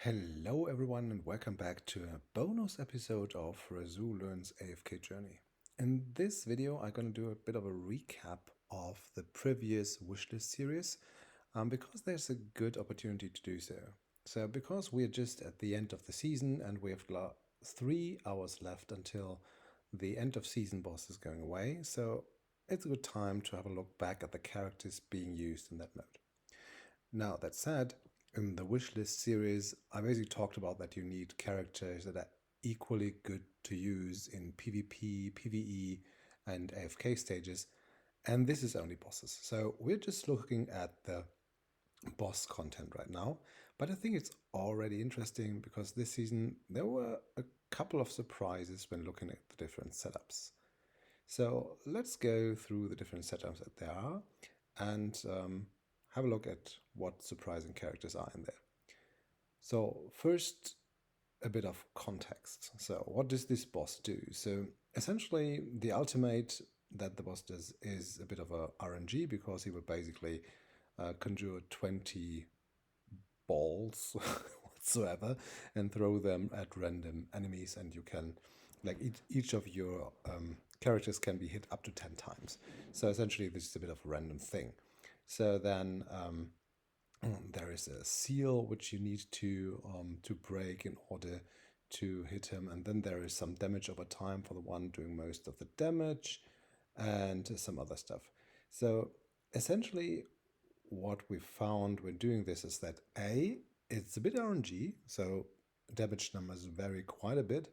Hello everyone and welcome back to a bonus episode of Razoo Learns AFK Journey. In this video I'm going to do a bit of a recap of the previous wishlist series because there's a good opportunity to do so. So because we're just at the end of the season and we have 3 hours left until the end of season boss is going away, so it's a good time to have a look back at the characters being used in that mode. Now that said, in the wishlist series, I basically talked about that you need characters that are equally good to use in PvP, PVE, and AFK stages, and this is only bosses. So we're just looking at the boss content right now, but I think it's already interesting because this season there were a couple of surprises when looking at the different setups. So let's go through the different setups that there are and have a look at what surprising characters are in there. So first, a bit of context. So what does this boss do? So essentially the ultimate that the boss does is a bit of a RNG because he will basically conjure 20 balls whatsoever and throw them at random enemies, and you can, like, each of your characters can be hit up to 10 times. So essentially this is a bit of a random thing. So then there is a seal which you need to break in order to hit him, and then there is some damage over time for the one doing most of the damage and some other stuff. So essentially what we found when doing this is that it's a bit RNG, so damage numbers vary quite a bit,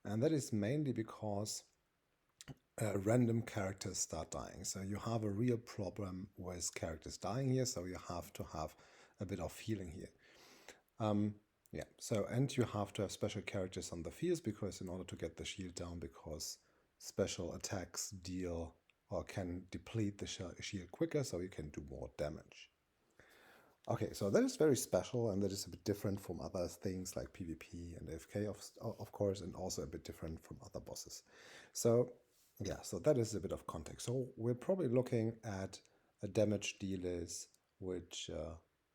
and that is mainly because random characters start dying. So you have a real problem with characters dying here, so you have to have a bit of healing here. Yeah, so, and you have to have special characters on the fields because in order to get the shield down, because special attacks deal or can deplete the shield quicker, so you can do more damage. Okay, so that is very special, and that is a bit different from other things like PvP and AFK, of course, and also a bit different from other bosses. So yeah, so that is a bit of context. So we're probably looking at damage dealers which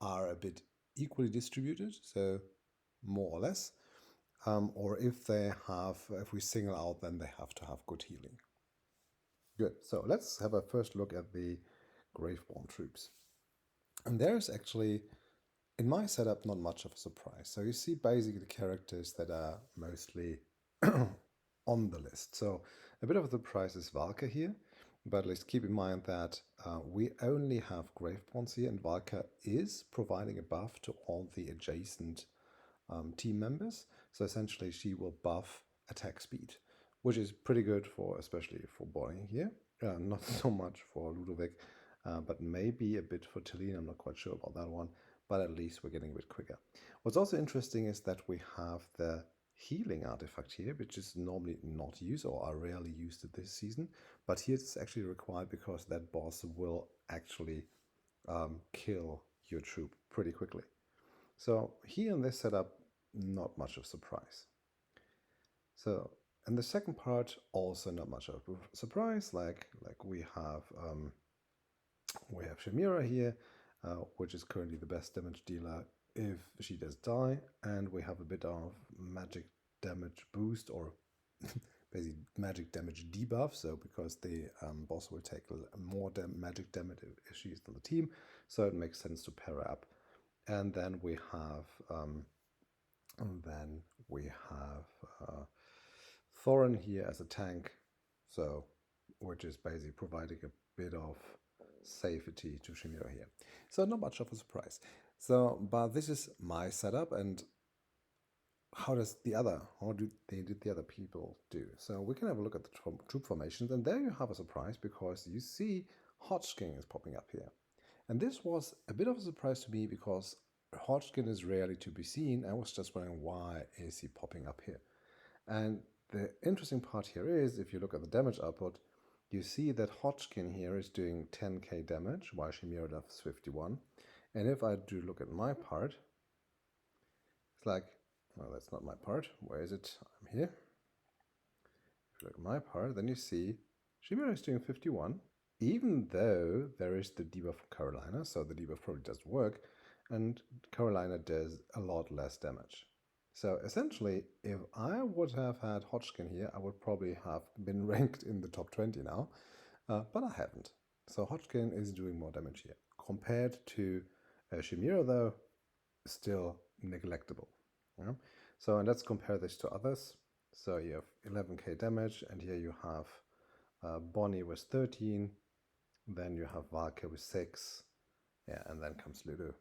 are a bit equally distributed, so more or less. Or if we single out, then they have to have good healing. Good, so let's have a first look at the Graveborn troops. And there's actually, in my setup, not much of a surprise. So you see basically the characters that are mostly on the list. So a bit of a surprise is Valka here, but let's keep in mind that we only have Graveborns here, and Valka is providing a buff to all the adjacent team members. So essentially she will buff attack speed, which is pretty good for, especially for Bonnie here. Not so much for Ludovic, but maybe a bit for Tilline. I'm not quite sure about that one, but at least we're getting a bit quicker. What's also interesting is that we have the healing artifact here, which is normally not used or are rarely used this season, but here it's actually required because that boss will actually kill your troop pretty quickly. So here in this setup, not much of a surprise. So in the second part, also not much of a surprise. Like we have Shamira here, which is currently the best damage dealer if she does die, and we have a bit of magic damage boost, or basically magic damage debuff. So because the boss will take more magic damage if she's on the team, so it makes sense to pair her up. And then we have Thorin here as a tank, so which is basically providing a bit of safety to Shamira here. So not much of a surprise. So, but this is my setup, and how did the other people do? So we can have a look at the troop formations, and there you have a surprise because you see Hodgkin is popping up here. And this was a bit of a surprise to me because Hodgkin is rarely to be seen. I was just wondering, why is he popping up here? And the interesting part here is, if you look at the damage output, you see that Hodgkin here is doing 10k damage, while Shamira does 51. And if I do look at my part, it's like, well, that's not my part. Where is it? I'm here. If you look at my part, then you see Shamira is doing 51, even though there is the debuff from Carolina, so the debuff probably doesn't work. and Carolina does a lot less damage. So essentially, if I would have had Hodgkin here, I would probably have been ranked in the top 20 now, but I haven't. So Hodgkin is doing more damage here. Compared to Chimera, though, still neglectable. Yeah? So, and let's compare this to others. So you have 11k damage, and here you have Bonnie with 13, then you have Valke with 6, yeah, and then comes Lulu.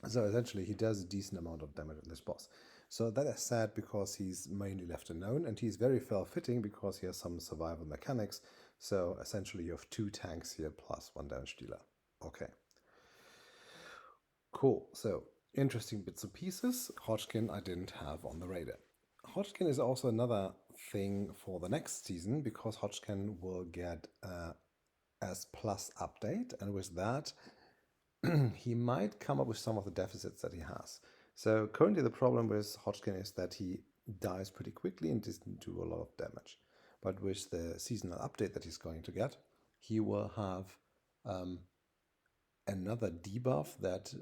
So essentially, he does a decent amount of damage on this boss. So that is sad because he's mainly left unknown, and he's very fell-fitting because he has some survival mechanics. So essentially, you have 2 tanks here plus 1 damage dealer. Okay. Cool. So interesting bits and pieces. Hodgkin I didn't have on the radar. Hodgkin is also another thing for the next season because Hodgkin will get a S plus update, and with that he might come up with some of the deficits that he has. So currently the problem with Hodgkin is that he dies pretty quickly and doesn't do a lot of damage. But with the seasonal update that he's going to get, he will have another debuff that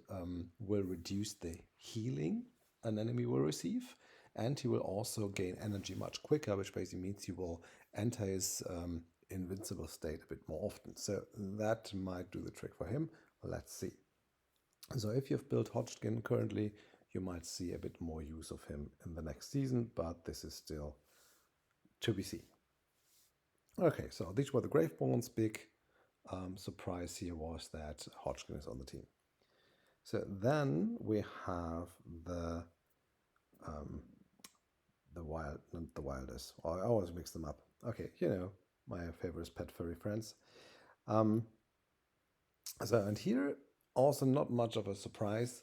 will reduce the healing an enemy will receive, and he will also gain energy much quicker, which basically means he will enter his invincible state a bit more often. So that might do the trick for him. Let's see. So if you've built Hodgkin currently, you might see a bit more use of him in the next season, but this is still to be seen. Okay, so these were the Gravebones. Big surprise here was that Hodgkin is on the team. So then we have the not the wildest. I always mix them up. Okay, you know, my favorite pet furry friends. So, and here also not much of a surprise.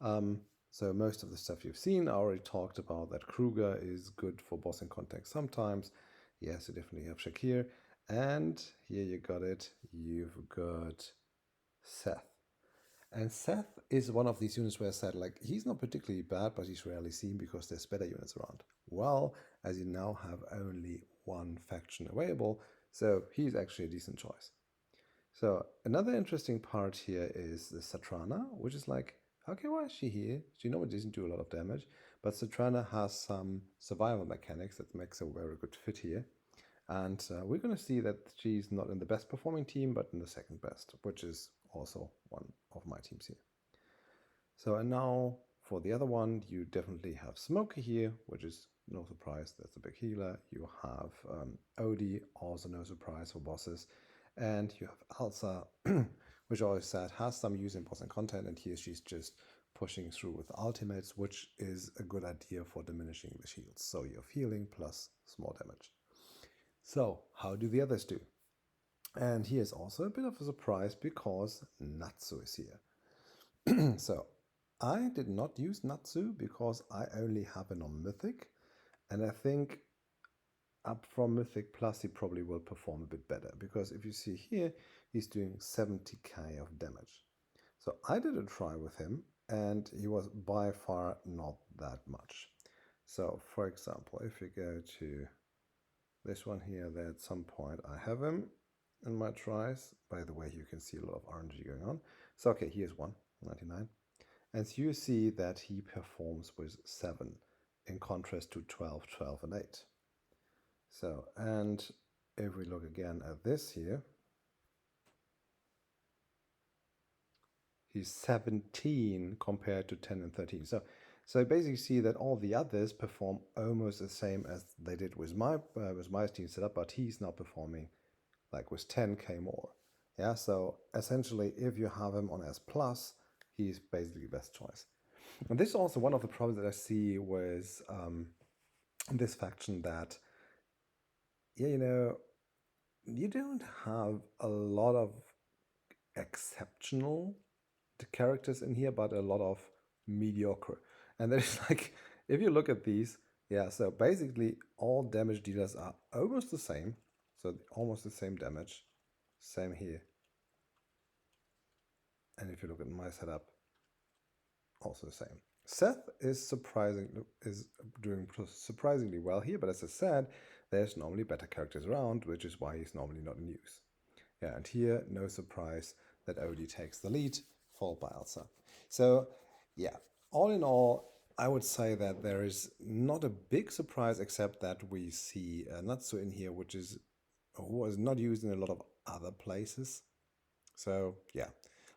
So most of the stuff you've seen, I already talked about that Kruger is good for boss in contact sometimes. Yes, you definitely have Shakir. And here you got it. You've got Seth. And Seth is one of these units where I said, like, he's not particularly bad, but he's rarely seen because there's better units around. Well, as you now have only one faction available, so he's actually a decent choice. So another interesting part here is the Satrana, which is like, okay, why is she here? She normally doesn't do a lot of damage, but Satrana has some survival mechanics that makes a very good fit here. And we're going to see that she's not in the best performing team, but in the second best, which is also one of my teams here. So, and now for the other one, you definitely have Smokey here, which is no surprise, that's a big healer. You have Odie, also no surprise for bosses. And you have Elsa, which I always said has some use in boss and content, and here she's just pushing through with ultimates, which is a good idea for diminishing the shields. So you have healing plus small damage. So, how do the others do? And here's also a bit of a surprise because Natsu is here. So, I did not use Natsu because I only have it on Mythic, and I think up from Mythic Plus he probably will perform a bit better, because if you see here, he's doing 70k of damage. So I did a try with him, and he was by far not that much. So, for example, if you go to this one here, that at some point I have him in my tries. By the way, you can see a lot of RNG going on. So okay, here's 199. And so you see that he performs with 7 in contrast to 12, 12, and 8. So, and if we look again at this here, he's 17 compared to 10 and 13. So basically see that all the others perform almost the same as they did with my team setup, but he's now performing like with 10k more. Yeah, so essentially if you have him on S+, he's basically the best choice. And this is also one of the problems that I see with this faction, that, yeah, you know, you don't have a lot of exceptional characters in here, but a lot of mediocre. And there's like, if you look at these, yeah, so basically all damage dealers are almost the same. So almost the same damage. Same here. And if you look at my setup, also the same. Seth is doing surprisingly well here, but as I said, there's normally better characters around, which is why he's normally not in use. Yeah, and here, no surprise that Odie takes the lead, followed by Elsa. So, yeah, all in all, I would say that there is not a big surprise except that we see Natsu in here, which is who was not used in a lot of other places. So, yeah,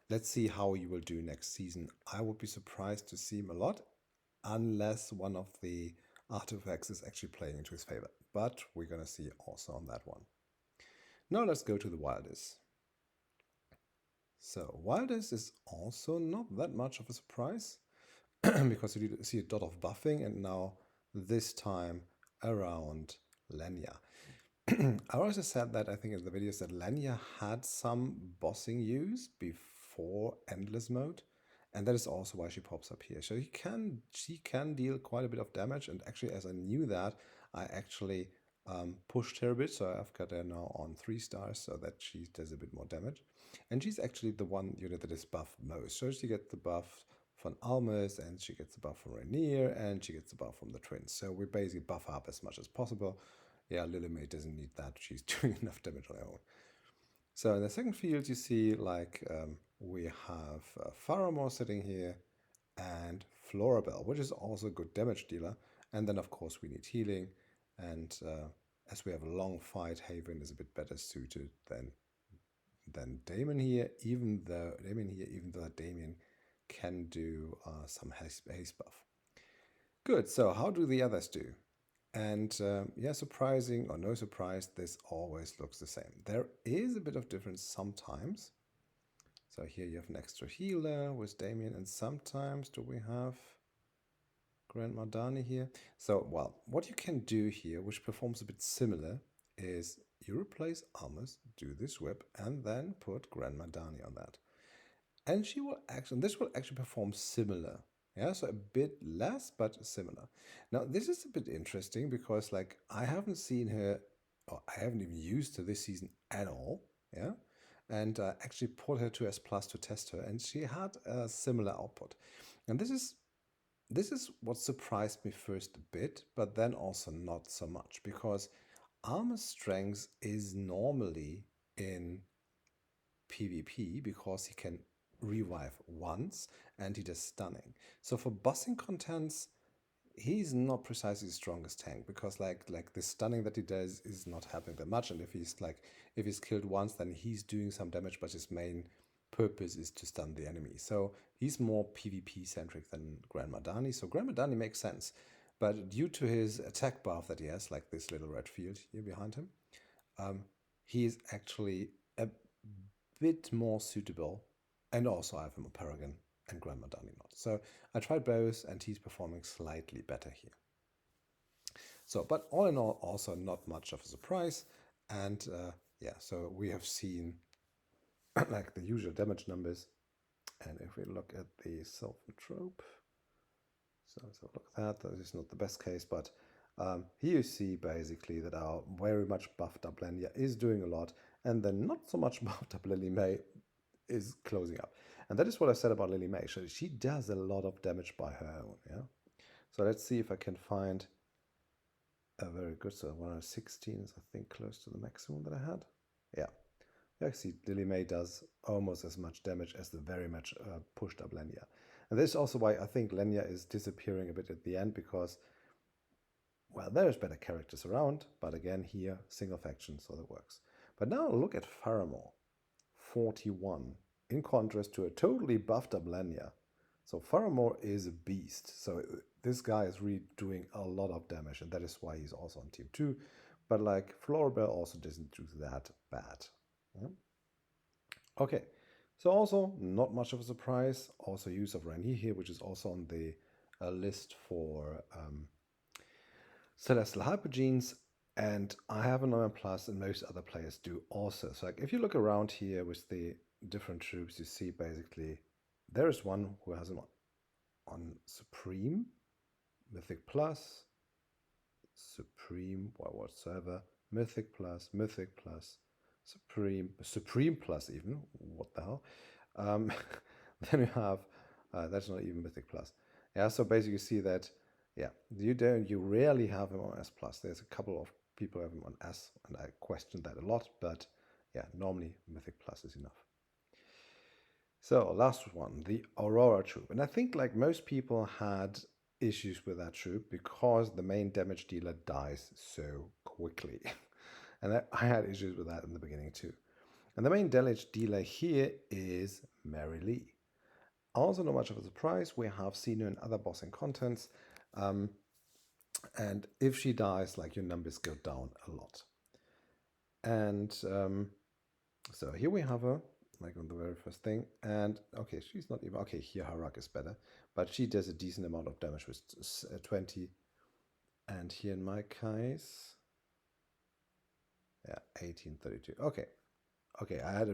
let's see how he will do next season. I would be surprised to see him a lot, unless one of the artifacts is actually playing into his favor. But we're going to see also on that one. Now let's go to the wildest. So wildest is also not that much of a surprise because you see a dot of buffing, and now this time around Lenya. I also said that I think in the videos that Lenya had some bossing use before endless mode, and that is also why she pops up here. So she can deal quite a bit of damage, and actually as I knew that, I actually pushed her a bit, so I've got her now on 3 stars so that she does a bit more damage. And she's actually the one unit that is buffed most. So she gets the buff from Almas, and she gets the buff from Rainier, and she gets the buff from the twins. So we basically buff up as much as possible. Yeah, Lily May doesn't need that. She's doing enough damage on her own. So in the second field, you see like we have Faramore sitting here and Florabelle, which is also a good damage dealer. And then of course we need healing. And as we have a long fight, Haven is a bit better suited than Damon here, even though Damien can do some haste buff. Good, so how do the others do? And yeah, surprising or no surprise, this always looks the same. There is a bit of difference sometimes. So here you have an extra healer with Damien, and sometimes do we have Grandma Dani here? So, well, what you can do here, which performs a bit similar, is you replace Almas, do this whip, and then put Grandma Dani on that. And she will actually, this will actually perform similar. Yeah, so a bit less, but similar. Now, this is a bit interesting because, like, I haven't seen her, or I haven't even used her this season at all. Yeah, and actually put her to S plus to test her, and she had a similar output. And this is what surprised me first a bit, but then also not so much because armor strength is normally in PvP because he can revive once and he does stunning. So for bossing contents, he's not precisely the strongest tank because like the stunning that he does is not helping that much. And if he's killed once, then he's doing some damage, but his main purpose is to stun the enemy. So he's more PvP centric than Grandma Dani. So Grandma Dani makes sense. But due to his attack buff that he has, like this little red field here behind him, he is actually a bit more suitable. And also I have him on Paragon and Grandma Dani not. So I tried both and he's performing slightly better here. So, but all in all, also not much of a surprise. And yeah, so we have seen like the usual damage numbers. And if we look at the self-trope, so look at that, that is not the best case, but here you see basically that our very much buffed up Lenya is doing a lot, and then not so much buffed up Lily May is closing up. And that is what I said about Lily May. So she does a lot of damage by her own, yeah? So let's see if I can find a very good, so 116 is I think close to the maximum that I had. Yeah. You see Lily May does almost as much damage as the very much pushed up Lenya. And this is also why I think Lenya is disappearing a bit at the end because, well, there's better characters around, but again here, single faction, so that works. But now look at Faramore, 41, in contrast to a totally buffed up Lenya. So Faramore is a beast. So this guy is really doing a lot of damage, and that is why he's also on team 2. But like Florabelle also doesn't do that bad. Yeah. Okay, so also not much of a surprise. Also use of Rainier here, which is also on the list for Celestial Hypergenes. And I have an Iron Plus, and most other players do also. So like if you look around here with the different troops, you see basically there is one who has him on Supreme, Mythic Plus, Supreme, what server, Mythic Plus, Supreme Plus even, what the hell. Then you have, that's not even Mythic Plus. Yeah, so basically you see that, yeah, you rarely have him on S Plus. There's a couple of people who have him on S, and I question that a lot, but yeah, normally Mythic Plus is enough. So last one, the Aurora troop. And I think like most people had issues with that troop because the main damage dealer dies so quickly. And I had issues with that in the beginning too. And the main damage dealer here is Mary Lee. Also, not much of a surprise, we have seen her in other bossing contents. Um, and if she dies, like your numbers go down a lot. And so here we have her, like on the very first thing. And okay, she's not even, okay, here her rack is better, but she does a decent amount of damage with 20. And here in my case, yeah, 1832. Okay. Okay, I had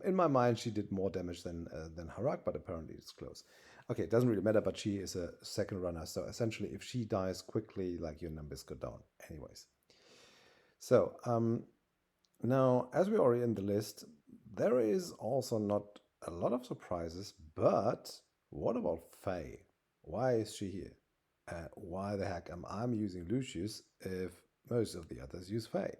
in my mind she did more damage than Harak, but apparently it's close. Okay, it doesn't really matter, but she is a second runner, so essentially if she dies quickly, like your numbers go down. Anyways, so now as we're already in the list, there is also not a lot of surprises, but what about Faye? Why is she here? Why the heck am I using Lucius if most of the others use Faye?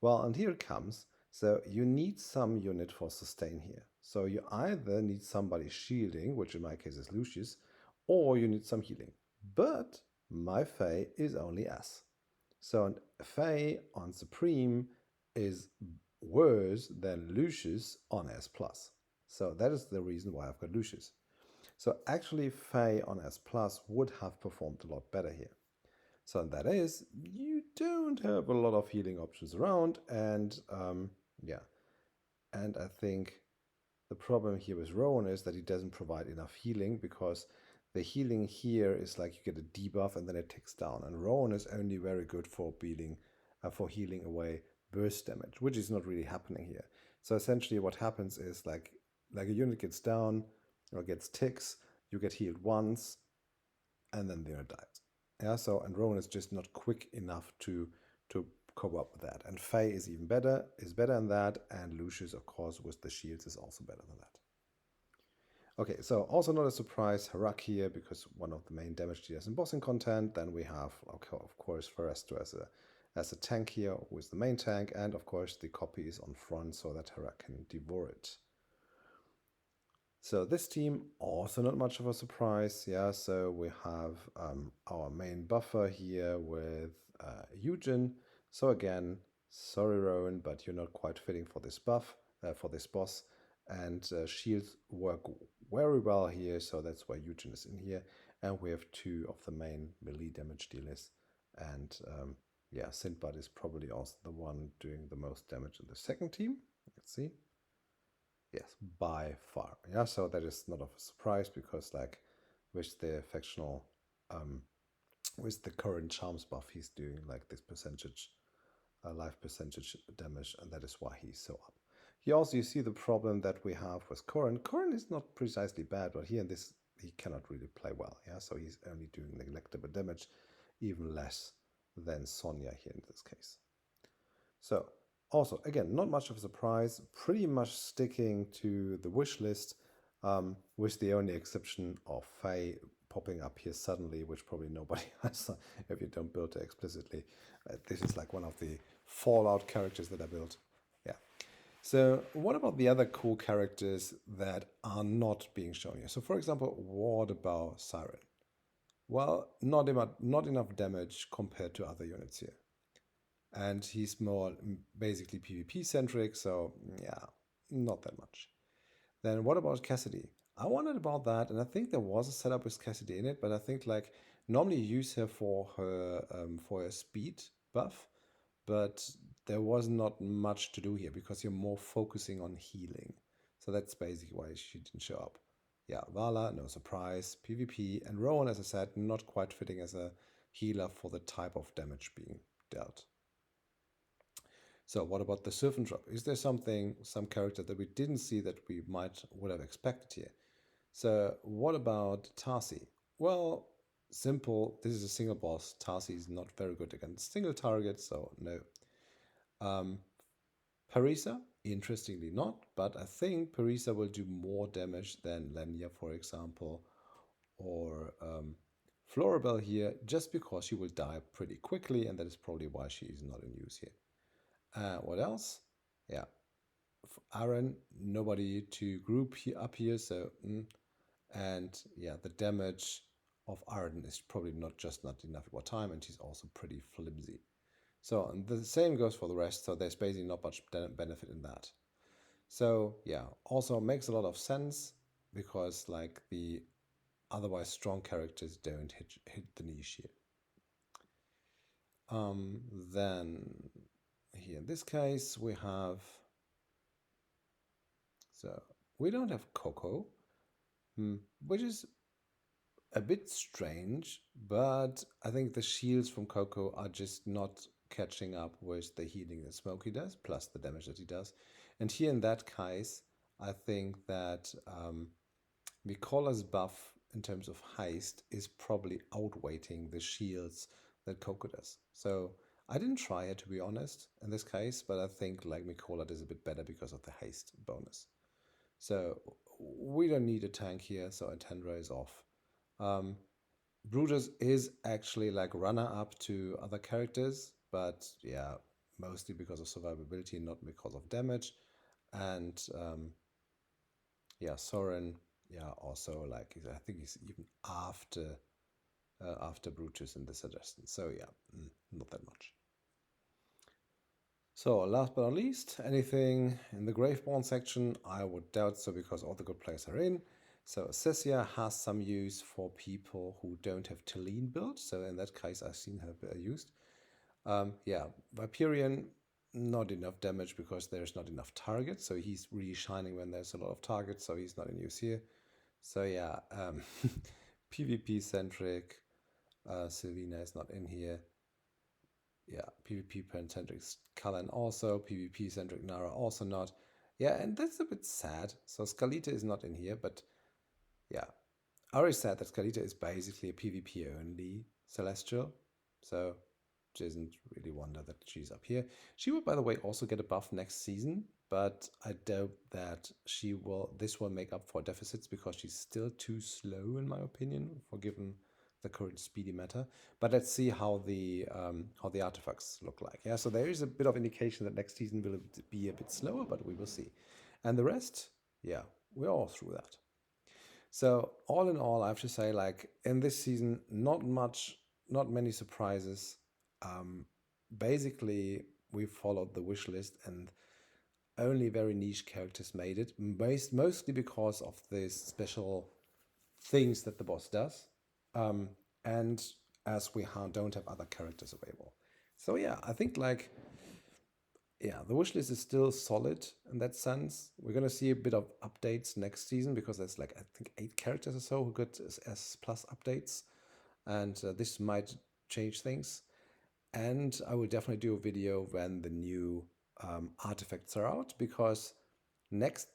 Well, and here it comes. So you need some unit for sustain here. So you either need somebody shielding, which in my case is Lucius, or you need some healing. But my Fae is only S. So Fae on Supreme is worse than Lucius on S+. So that is the reason why I've got Lucius. So actually Fae on S+ would have performed a lot better here. So that is, you don't have a lot of healing options around, and yeah. And I think the problem here with Rowan is that he doesn't provide enough healing, because the healing here is like you get a debuff and then it ticks down. And Rowan is only very good for healing away burst damage, which is not really happening here. So essentially what happens is like a unit gets down or gets ticks, you get healed once, and then the unit dies. Yeah, so and Rowan is just not quick enough to cope up with that. And Faye is even better, is better than that, and Lucius, of course, with the shields is also better than that. Okay, so also not a surprise, Harak here, because one of the main damage dealers in bossing content. Then we have, okay, of course, Foresto as a tank here, who is the main tank, and of course the copy is on front so that Harak can devour it. So this team, also not much of a surprise. Yeah, so we have our main buffer here with Eugen. So again, sorry Rowan, but you're not quite fitting for this buff, for this boss. And shields work very well here, so that's why Eugen is in here. And we have two of the main melee damage dealers. And yeah, Sindbad is probably also the one doing the most damage in the second team. Let's see. Yes, by far. Yeah, so that is not of a surprise, because like with the factional with the current charms buff, he's doing like this percentage life percentage damage, and that is why he's so up. Here also you see the problem that we have with Corrin. Corrin is not precisely bad, but here in this he cannot really play well. Yeah, so he's only doing neglectable damage, even less than Sonya here in this case. So also, again, not much of a surprise, pretty much sticking to the wish list, with the only exception of Faye popping up here suddenly, which probably nobody has if you don't build it explicitly. This is like one of the Fallout characters that I built. Yeah. So what about the other cool characters that are not being shown here? So for example, what about Siren? Well, not enough damage compared to other units here. And he's more basically PvP centric, so yeah, not that much. Then what about Cassidy? I wondered about that, and I think there was a setup with Cassidy in it, but I think like normally you use her for her speed buff, but there was not much to do here because you're more focusing on healing. So that's basically why she didn't show up. Yeah, Vala, no surprise, PvP, and Rowan, as I said, not quite fitting as a healer for the type of damage being dealt. So what about the servant drop? Is there some character that we didn't see that we would have expected here? So what about Tarsi? Well, simple. This is a single boss. Tarsi is not very good against single targets, so no. Parisa, interestingly not, but I think Parisa will do more damage than Lenya, for example, or Florabelle here, just because she will die pretty quickly, and that is probably why she is not in use here. What else? Yeah. Aaron, nobody to group here, up here, so and yeah, the damage of Arden is probably not enough at one time, and she's also pretty flimsy. So and the same goes for the rest, so there's basically not much benefit in that. So yeah, also makes a lot of sense because like the otherwise strong characters don't hit the niche here. Then here in this case we have, so we don't have Coco, which is a bit strange, but I think the shields from Coco are just not catching up with the healing that Smokey does, plus the damage that he does. And here in that case, I think that Mikola's buff in terms of heist is probably outweighing the shields that Coco does. So I didn't try it, to be honest, in this case, but I think like Mikola does a bit better because of the haste bonus. So we don't need a tank here, so Attendra is off. Brutus is actually like runner up to other characters, but yeah, mostly because of survivability, not because of damage. And yeah, Soren, yeah, also like I think he's even after Brutus in the suggestion. So yeah, not that much. So last but not least, anything in the Graveborn section? I would doubt so because all the good players are in. So Cessia has some use for people who don't have Talene build. So in that case, I've seen her used. Yeah, Viperian, not enough damage because there's not enough targets. So he's really shining when there's a lot of targets. So he's not in use here. So yeah, PvP centric. Sylvina is not in here. Yeah, PvP centric Cullen also, PvP centric Nara also not. Yeah, and that's a bit sad. So Scalita is not in here, but yeah. I already said that Scalita is basically a PvP only Celestial. So it doesn't really wonder that she's up here. She will, by the way, also get a buff next season, but I doubt that this will make up for deficits because she's still too slow, in my opinion, for given the current speedy meta. But let's see how the artifacts look like. Yeah, so there is a bit of indication that next season will be a bit slower, but we will see. And the rest, yeah, we're all through that. So all in all, I have to say, like in this season, not many surprises. Basically, we followed the wish list, and only very niche characters made it. Mostly because of the special things that the boss does, and as we don't have other characters available. So yeah, I think like yeah, the wish list is still solid in that sense. We're gonna see a bit of updates next season because there's like I think 8 characters or so who got S plus updates, and this might change things. And I will definitely do a video when the new artifacts are out because next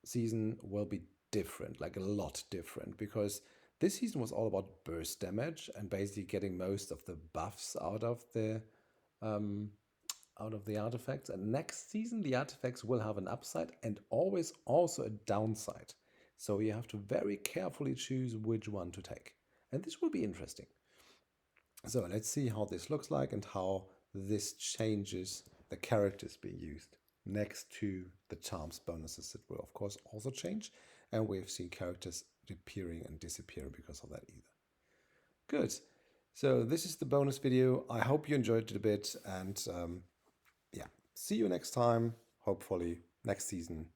season will be different, like a lot different, because this season was all about burst damage and basically getting most of the buffs out of the artifacts. And next season, the artifacts will have an upside and always also a downside. So you have to very carefully choose which one to take. And this will be interesting. So let's see how this looks like and how this changes the characters being used next to the charms bonuses that will of course also change. And we've seen characters appearing and disappearing because of that either. Good. So this is the bonus video. I hope you enjoyed it a bit, and yeah, see you next time, hopefully next season.